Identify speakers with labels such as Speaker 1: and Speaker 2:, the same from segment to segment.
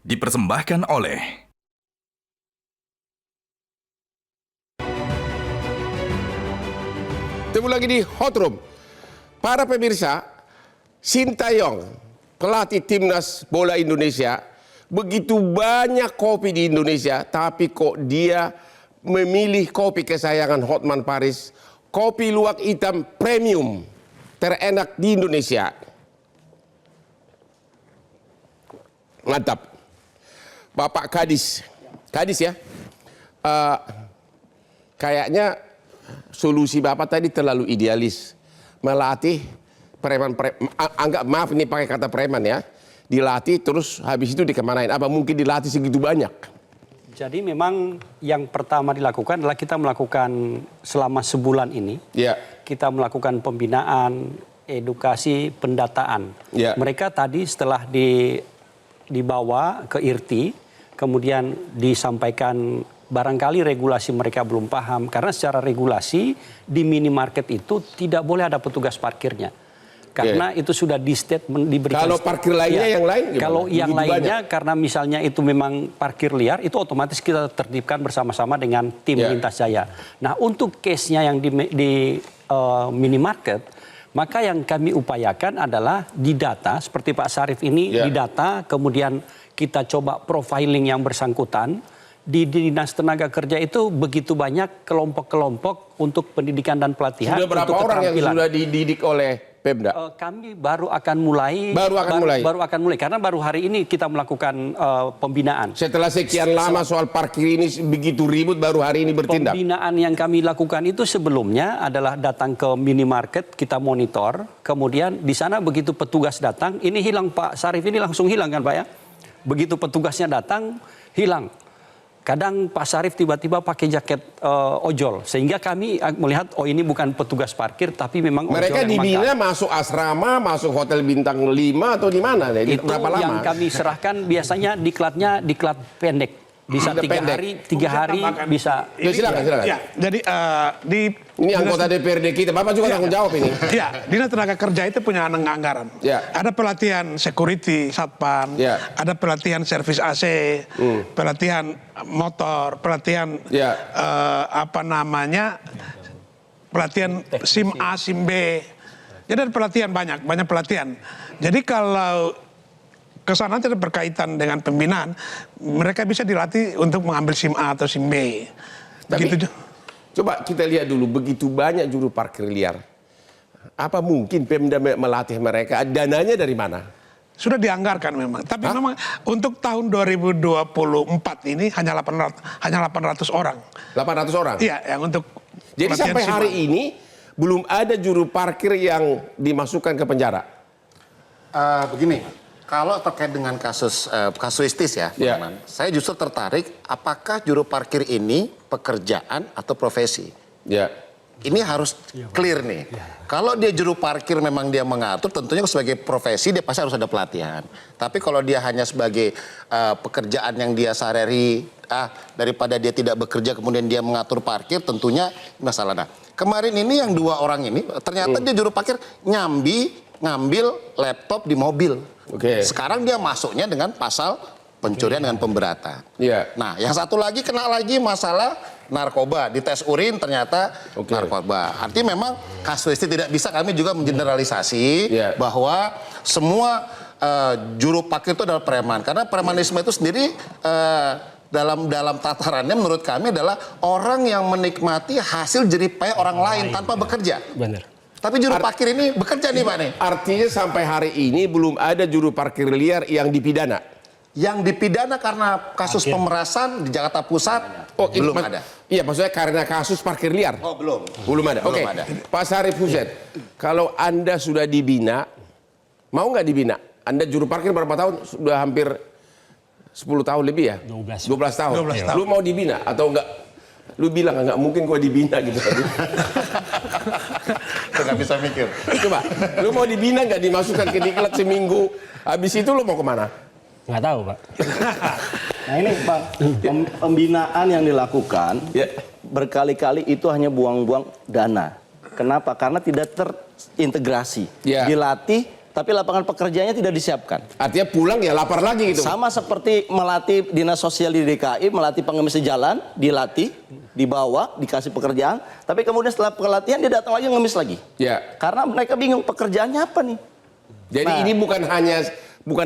Speaker 1: dipersembahkan oleh
Speaker 2: Ketemu lagi di Hot Room. Para pemirsa, Sintayong, pelatih timnas bola Indonesia, begitu banyak kopi di Indonesia, tapi kok dia memilih kopi kesayangan Hotman Paris, kopi luwak hitam premium terenak di Indonesia. Mantap. Bapak Kadis ya. Kayaknya solusi Bapak tadi terlalu idealis. Melatih maaf nih pakai kata preman ya. Dilatih terus habis itu dikemanain. Apa mungkin dilatih segitu banyak?
Speaker 3: Jadi memang yang pertama dilakukan adalah kita melakukan selama sebulan ini.
Speaker 2: Ya.
Speaker 3: Kita melakukan pembinaan, edukasi, pendataan.
Speaker 2: Ya.
Speaker 3: Mereka tadi setelah dibawa ke IRTI, kemudian disampaikan barangkali regulasi mereka belum paham. Karena secara regulasi di minimarket itu tidak boleh ada petugas parkirnya. Karena itu sudah di statement diberikan.
Speaker 2: Kalau parkir lainnya yang lain gimana? Kalau
Speaker 3: yang lainnya karena misalnya itu memang parkir liar, itu otomatis kita tertibkan bersama-sama dengan tim lintas jaya. Nah untuk case-nya yang di minimarket, maka yang kami upayakan adalah didata, seperti Pak Sarif ini didata, kemudian kita coba profiling yang bersangkutan. Di Dinas Tenaga Kerja itu begitu banyak kelompok-kelompok untuk pendidikan dan pelatihan.
Speaker 2: Sudah berapa orang yang sudah dididik oleh Pemda?
Speaker 3: Kami baru akan mulai. Baru akan mulai karena baru hari ini kita melakukan pembinaan.
Speaker 2: Setelah sekian lama soal parkir ini begitu ribut, baru hari ini bertindak.
Speaker 3: Pembinaan yang kami lakukan itu sebelumnya adalah datang ke minimarket, kita monitor, kemudian di sana begitu petugas datang, ini hilang Pak Sarif, ini langsung hilang kan Pak ya? Begitu petugasnya datang, hilang. Kadang Pak Sarif tiba-tiba pakai jaket ojol, sehingga kami melihat oh ini bukan petugas parkir tapi memang
Speaker 2: mereka dibina masuk asrama, masuk hotel bintang 5 atau di mana?
Speaker 3: Itu berapa lama? Yang kami serahkan biasanya diklat pendek. Bisa 3 hari bisa.
Speaker 2: Ya, silakan.
Speaker 4: Ya, jadi
Speaker 2: ini anggota DPRD kita, Bapak juga tanggung jawab ini.
Speaker 4: Ya, Dinas Tenaga Kerja itu punya anggaran.
Speaker 2: Ya.
Speaker 4: Ada pelatihan security, satpam, ada pelatihan servis AC, pelatihan motor, pelatihan pelatihan SIM A, SIM B. Jadi ada pelatihan banyak pelatihan. Jadi kalau kesana tidak berkaitan dengan pembinaan, mereka bisa dilatih untuk mengambil SIM A atau SIM B.
Speaker 2: Tapi, coba kita lihat dulu, begitu banyak juru parkir liar. Apa mungkin Pemda melatih mereka? Dananya dari mana?
Speaker 4: Sudah dianggarkan memang. Tapi memang untuk tahun 2024 ini hanya 800 orang.
Speaker 2: 800 orang?
Speaker 4: Iya, yang untuk.
Speaker 2: Jadi sampai hari ini belum ada juru parkir yang dimasukkan ke penjara?
Speaker 5: Begini. Kalau terkait dengan kasuistis ya, saya justru tertarik apakah juru parkir ini pekerjaan atau profesi.
Speaker 2: Ya.
Speaker 5: Ini harus clear nih. Kalau dia juru parkir memang dia mengatur, tentunya sebagai profesi dia pasti harus ada pelatihan. Tapi kalau dia hanya sebagai pekerjaan yang dia sehari-hari, daripada dia tidak bekerja kemudian dia mengatur parkir, tentunya masalah. Nah, kemarin ini yang 2 orang ini ternyata dia juru parkir ngambil laptop di mobil. Sekarang dia masuknya dengan pasal pencurian dengan pemberatan. Nah, yang satu lagi kena lagi masalah narkoba. Di tes urin ternyata narkoba. Artinya memang kasus ini tidak bisa kami juga mengeneralisasi bahwa semua juru parkir itu adalah preman. Karena premanisme itu sendiri dalam tatarannya menurut kami adalah orang yang menikmati hasil jerih payah orang lain tanpa bekerja.
Speaker 3: Benar.
Speaker 5: Tapi juru parkir ini bekerja nih Pak nih.
Speaker 2: Artinya sampai hari ini belum ada juru parkir liar yang dipidana?
Speaker 5: Yang dipidana karena kasus pemerasan di Jakarta Pusat belum ada.
Speaker 2: Iya, maksudnya karena kasus parkir liar?
Speaker 5: Oh belum.
Speaker 2: Belum ada? Oke. Pak Sarif Hussein, kalau Anda sudah dibina, mau nggak dibina? Anda juru parkir berapa tahun? Sudah hampir 10 tahun lebih ya? 12 tahun.
Speaker 4: 12 tahun.
Speaker 2: Lu mau dibina atau enggak? Lu bilang nggak mungkin gua dibina gitu tadi.
Speaker 5: Nggak bisa mikir.
Speaker 2: Coba, lu mau dibina nggak dimasukkan ke diklat seminggu? Habis itu lu mau kemana?
Speaker 6: Nggak tahu Pak. Nah ini Pak, pembinaan yang dilakukan berkali-kali itu hanya buang-buang dana. Kenapa? Karena tidak terintegrasi. Dilatih tapi lapangan pekerjaannya tidak disiapkan.
Speaker 2: Artinya pulang ya lapar lagi gitu.
Speaker 6: Sama seperti melatih dinas sosial di DKI, melatih pengemis jalan, dilatih, dibawa, dikasih pekerjaan, tapi kemudian setelah pelatihan dia datang lagi ngemis lagi.
Speaker 2: Ya.
Speaker 6: Karena mereka bingung pekerjaannya apa nih.
Speaker 2: Jadi
Speaker 6: Nah.
Speaker 2: ini bukan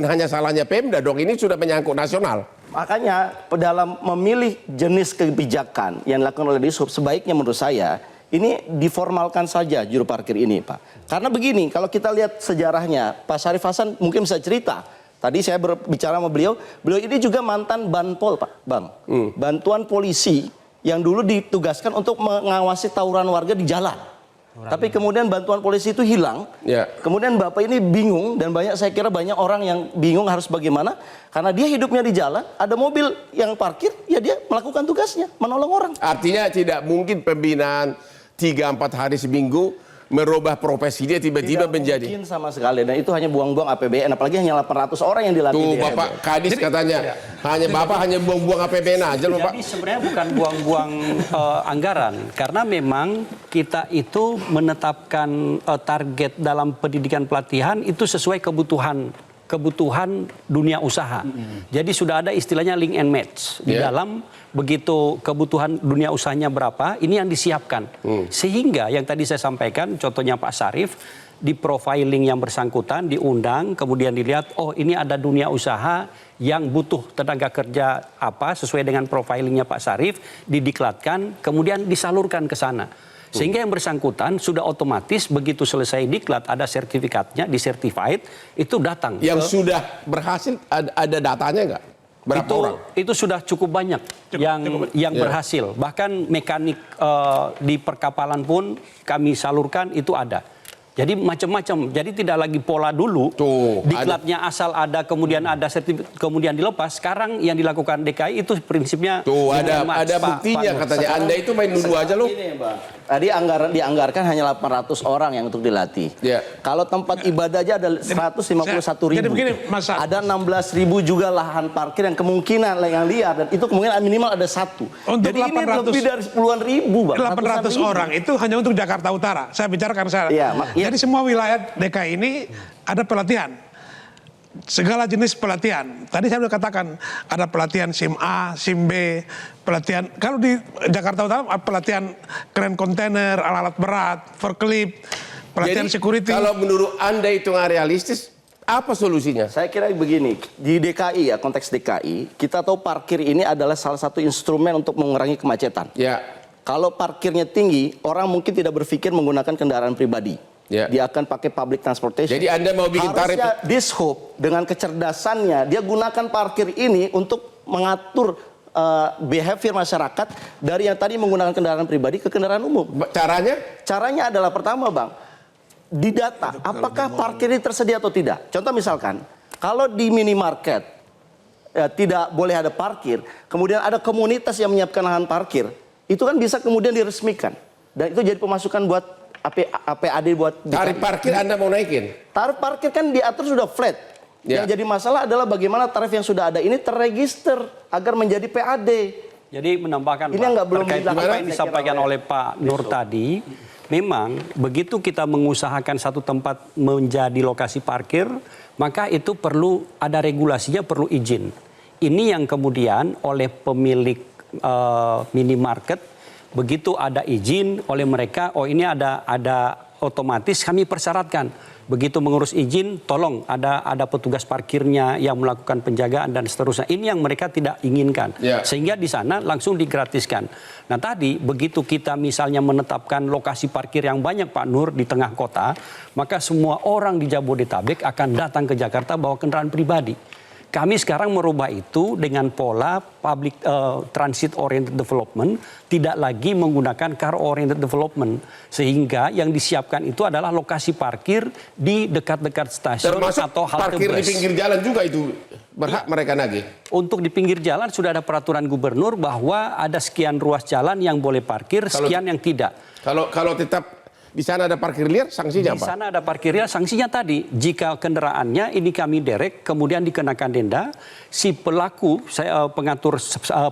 Speaker 2: hanya salahnya Pemda dong, ini sudah menyangkut nasional.
Speaker 6: Makanya dalam memilih jenis kebijakan yang dilakukan oleh Dishub, sebaiknya menurut saya ini diformalkan saja juru parkir ini, Pak. Karena begini, kalau kita lihat sejarahnya, Pak Syarif Hasan mungkin bisa cerita. Tadi saya berbicara sama beliau ini juga mantan Banpol, Pak, Bang. Bantuan polisi yang dulu ditugaskan untuk mengawasi tawuran warga di jalan. Tapi kemudian bantuan polisi itu hilang.
Speaker 2: Ya.
Speaker 6: Kemudian Bapak ini bingung dan saya kira banyak orang yang bingung harus bagaimana karena dia hidupnya di jalan, ada mobil yang parkir, ya dia melakukan tugasnya, menolong orang.
Speaker 2: Artinya tidak mungkin pembinaan 3-4 hari seminggu merubah profesi dia tiba-tiba
Speaker 6: Tidak
Speaker 2: menjadi.
Speaker 6: mungkin sama sekali, dan itu hanya buang-buang APBN, apalagi hanya 800 orang yang dilatih.
Speaker 2: Tuh
Speaker 6: di
Speaker 2: Bapak Kadis katanya Bapak hanya buang-buang APBN aja loh Pak.
Speaker 3: Jadi sebenarnya bukan buang-buang anggaran, karena memang kita itu menetapkan target dalam pendidikan pelatihan itu sesuai kebutuhan dunia usaha. Jadi sudah ada istilahnya link and match di dalam begitu kebutuhan dunia usahanya berapa, ini yang disiapkan. Sehingga yang tadi saya sampaikan, contohnya Pak Syarif, di profiling yang bersangkutan, diundang, kemudian dilihat, oh ini ada dunia usaha yang butuh tenaga kerja apa, sesuai dengan profilingnya Pak Syarif, didiklatkan, kemudian disalurkan ke sana. Sehingga yang bersangkutan sudah otomatis begitu selesai diklat, ada sertifikatnya, disertified, itu datang.
Speaker 2: Yang sudah berhasil ada datanya nggak? Berapa orang?
Speaker 3: Itu sudah cukup banyak yang berhasil. Bahkan mekanik di perkapalan pun kami salurkan itu ada. Jadi macam-macam. Jadi tidak lagi pola dulu. Diklatnya asal ada, kemudian ada sertifikat, kemudian dilepas. Sekarang yang dilakukan DKI itu prinsipnya.
Speaker 2: Tuh ada buktinya katanya. Anda itu main dulu aja loh.
Speaker 6: Ini, Bang. Tadi dianggarkan hanya 800 orang yang untuk dilatih.
Speaker 2: Ya.
Speaker 6: Kalau tempat ibadah aja ada 151.000.
Speaker 4: Jadi begini, Mas.
Speaker 6: Ada 16.000 juga lahan parkir yang kemungkinan yang liar, dan itu kemungkinan minimal ada 1.
Speaker 4: Untuk
Speaker 6: Jadi ini
Speaker 4: 800
Speaker 6: lebih dari puluhan ribu, Bang.
Speaker 4: 800 orang itu hanya untuk Jakarta Utara. Saya bicara karena saya.
Speaker 6: Iya,
Speaker 4: Jadi semua wilayah DKI ini ada pelatihan. Segala jenis pelatihan. Tadi saya sudah katakan ada pelatihan SIM A, SIM B, pelatihan. Kalau di Jakarta Utara pelatihan kren kontainer, alat-alat berat, forklift, pelatihan
Speaker 2: Jadi,
Speaker 4: security.
Speaker 2: kalau menurut Anda itu nggak realistis, apa solusinya?
Speaker 6: Saya kira begini, di DKI ya, konteks DKI, kita tahu parkir ini adalah salah satu instrumen untuk mengurangi kemacetan.
Speaker 2: Ya.
Speaker 6: Kalau parkirnya tinggi, orang mungkin tidak berpikir menggunakan kendaraan pribadi.
Speaker 2: Ya.
Speaker 6: Dia akan pakai public transportation.
Speaker 2: Jadi Anda mau bikin tarif?
Speaker 6: Harusnya Dishub dengan kecerdasannya, dia gunakan parkir ini untuk mengatur behavior masyarakat dari yang tadi menggunakan kendaraan pribadi ke kendaraan umum.
Speaker 2: Caranya?
Speaker 6: Caranya adalah pertama, Bang, didata apakah parkir ini tersedia atau tidak. Contoh misalkan, kalau di minimarket tidak boleh ada parkir, kemudian ada komunitas yang menyiapkan lahan parkir, itu kan bisa kemudian diresmikan. Dan itu jadi pemasukan buat APAD buat
Speaker 2: Tarif parkir Anda mau naikin?
Speaker 6: tarif parkir kan diatur sudah flat.
Speaker 2: Ya.
Speaker 6: Yang jadi masalah adalah bagaimana tarif yang sudah ada ini terregister agar menjadi PAD.
Speaker 3: Jadi menambahkan
Speaker 6: Ini yang nggak belum
Speaker 3: terkait
Speaker 6: dilakukan,
Speaker 3: apa yang
Speaker 6: saya
Speaker 3: disampaikan
Speaker 6: kira,
Speaker 3: oleh Pak Nur tadi, memang begitu kita mengusahakan satu tempat menjadi lokasi parkir, maka itu perlu ada regulasinya, perlu izin. Ini yang kemudian oleh pemilik minimarket, begitu ada izin oleh mereka, oh ini ada otomatis kami persyaratkan. Begitu mengurus izin, tolong ada petugas parkirnya yang melakukan penjagaan dan seterusnya. Ini yang mereka tidak inginkan.
Speaker 2: Ya.
Speaker 3: Sehingga di sana langsung digratiskan. Nah tadi begitu kita misalnya menetapkan lokasi parkir yang banyak Pak Nur di tengah kota, maka semua orang di Jabodetabek akan datang ke Jakarta bawa kendaraan pribadi. Kami sekarang merubah itu dengan pola public transit oriented development, tidak lagi menggunakan car oriented development, sehingga yang disiapkan itu adalah lokasi parkir di dekat-dekat stasiun
Speaker 2: Termasuk
Speaker 3: atau halte
Speaker 2: parkir di
Speaker 3: bus.
Speaker 2: pinggir jalan juga itu berhak mereka nagih.
Speaker 3: Untuk di pinggir jalan sudah ada peraturan gubernur bahwa ada sekian ruas jalan yang boleh parkir, sekian yang tidak.
Speaker 2: Kalau tetap Di sana ada parkir liar, sanksinya
Speaker 3: Di
Speaker 2: apa?
Speaker 3: sana ada parkir liar, sanksinya tadi jika kendaraannya ini kami derek kemudian dikenakan denda, si pelaku pengatur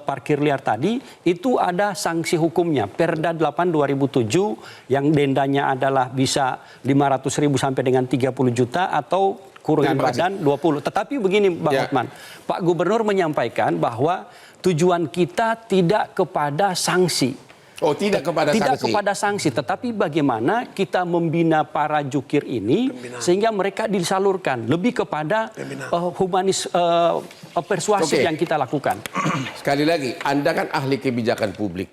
Speaker 3: parkir liar tadi itu ada sanksi hukumnya. Perda 8 2007 yang dendanya adalah bisa 500.000 sampai dengan 30 juta atau kurungan
Speaker 2: Terima kasih.
Speaker 3: badan 20. Tetapi begini Bang
Speaker 2: Ya.
Speaker 3: Hotman, Pak Gubernur menyampaikan bahwa tujuan kita tidak kepada sanksi.
Speaker 2: Oh, tidak kepada
Speaker 3: Tidak
Speaker 2: sanksi.
Speaker 3: kepada sanksi, tetapi bagaimana kita membina para jukir ini sehingga mereka disalurkan lebih kepada humanis persuasif
Speaker 2: Oke.
Speaker 3: yang kita lakukan.
Speaker 2: Sekali lagi, Anda kan ahli kebijakan publik.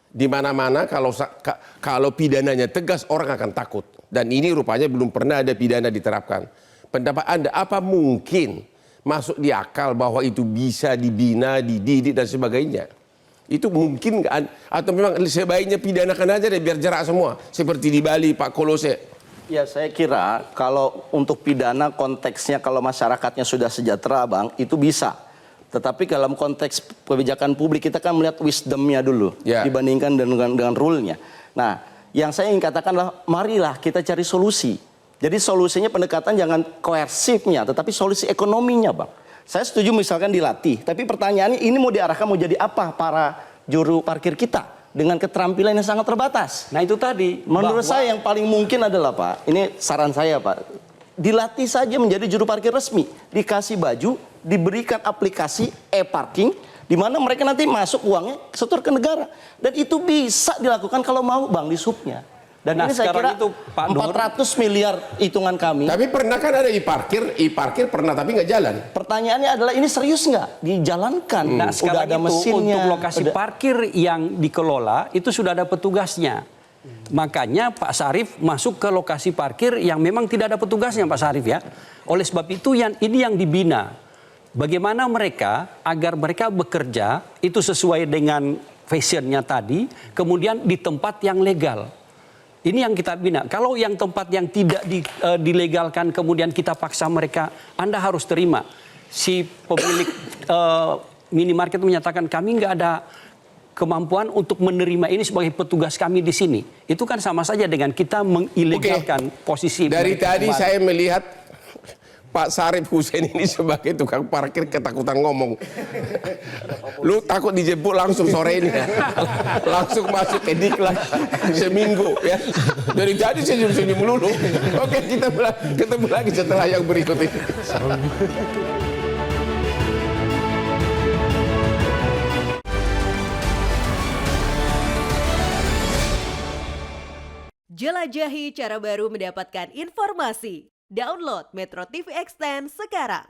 Speaker 2: Di mana-mana kalau pidananya tegas orang akan takut. Dan ini rupanya belum pernah ada pidana diterapkan. Pendapat Anda, apa mungkin masuk di akal bahwa itu bisa dibina, dididik dan sebagainya? Itu mungkin nggak? Atau memang sebaiknya pidanakan aja deh biar jerak semua. Seperti di Bali, Pak Kolose.
Speaker 6: Ya saya kira kalau untuk pidana konteksnya kalau masyarakatnya sudah sejahtera Bang, itu bisa. Tetapi dalam konteks kebijakan publik kita kan melihat wisdomnya dulu
Speaker 2: Ya.
Speaker 6: dibandingkan dengan rule-nya. Nah, yang saya ingin katakan adalah marilah kita cari solusi. Jadi solusinya pendekatan jangan koersifnya, tetapi solusi ekonominya Bang. Saya setuju misalkan dilatih, tapi pertanyaannya ini mau diarahkan mau jadi apa para juru parkir kita dengan keterampilan yang sangat terbatas.
Speaker 3: Nah itu tadi.
Speaker 6: Menurut
Speaker 3: bahwa-
Speaker 6: saya yang paling mungkin adalah Pak, ini saran saya Pak, dilatih saja menjadi juru parkir resmi, dikasih baju, diberikan aplikasi e-parking, di mana mereka nanti masuk uangnya setor ke negara, dan itu bisa dilakukan kalau mau Bang di subnya. Dan
Speaker 3: Nah,
Speaker 6: ini saya
Speaker 3: sekarang
Speaker 6: kira
Speaker 3: itu, Pak Nur,
Speaker 6: 400 miliar hitungan kami.
Speaker 2: Tapi pernah kan ada e-parkir pernah tapi nggak jalan.
Speaker 6: Pertanyaannya adalah ini serius nggak dijalankan?
Speaker 3: Nah
Speaker 6: Udah
Speaker 3: sekarang
Speaker 6: ada
Speaker 3: itu
Speaker 6: mesinnya.
Speaker 3: untuk lokasi
Speaker 6: udah-
Speaker 3: parkir yang dikelola itu sudah ada petugasnya. Makanya Pak Sarif masuk ke lokasi parkir yang memang tidak ada petugasnya Pak Sarif ya. Oleh sebab itu ini yang dibina. Bagaimana mereka agar mereka bekerja itu sesuai dengan fashionnya tadi, kemudian di tempat yang legal. Ini yang kita bina. Kalau yang tempat yang tidak dilegalkan kemudian kita paksa mereka, Anda harus terima. Si pemilik minimarket menyatakan kami nggak ada kemampuan untuk menerima ini sebagai petugas kami di sini. Itu kan sama saja dengan kita mengilegalkan posisi.
Speaker 2: Dari
Speaker 3: mereka
Speaker 2: tadi
Speaker 3: kembali.
Speaker 2: saya melihat Pak Sarif Hussein ini sebagai tukang parkir ketakutan ngomong. Lu takut dijemput langsung sore ini ya. Langsung masuk ke diklat seminggu ya. Dari tadi senyum-senyum melulu. Oke, kita ketemu lagi setelah yang berikut ini.
Speaker 1: Jelajahi cara baru mendapatkan informasi. Download Metro TV Extend sekarang.